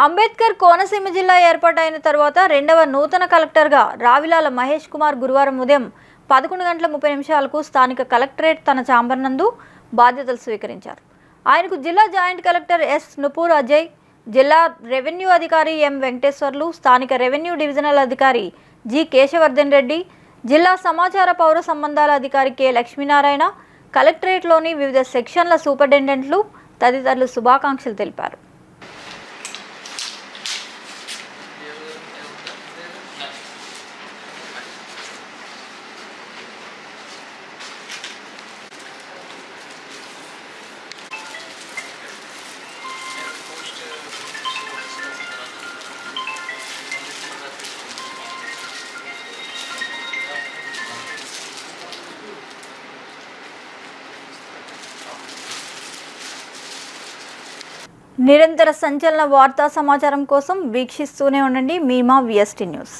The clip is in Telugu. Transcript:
అంబేద్కర్ కోనసీమ జిల్లా ఏర్పాటైన తర్వాత రెండవ నూతన కలెక్టర్గా రావిలాల మహేష్ కుమార్ గురువారం ఉదయం 11:30 స్థానిక కలెక్టరేట్ తన ఛాంబర్ నందు బాధ్యతలు స్వీకరించారు. ఆయనకు జిల్లా joint collector S Nupur Ajay, జిల్లా రెవెన్యూ అధికారి ఎం వెంకటేశ్వర్లు, స్థానిక రెవెన్యూ డివిజనల్ అధికారి జి కేశవర్ధన్ రెడ్డి, జిల్లా సమాచార పౌర సంబంధాల అధికారి కె లక్ష్మీనారాయణ, కలెక్టరేట్లోని వివిధ సెక్షన్ల సూపరింటెండెంట్లు తదితరులు శుభాకాంక్షలు తెలిపారు. నిరంతర సంచలన వార్తా సమాచారం కోసం వీక్షిస్తూనే ఉండండి మీమా VST న్యూస్.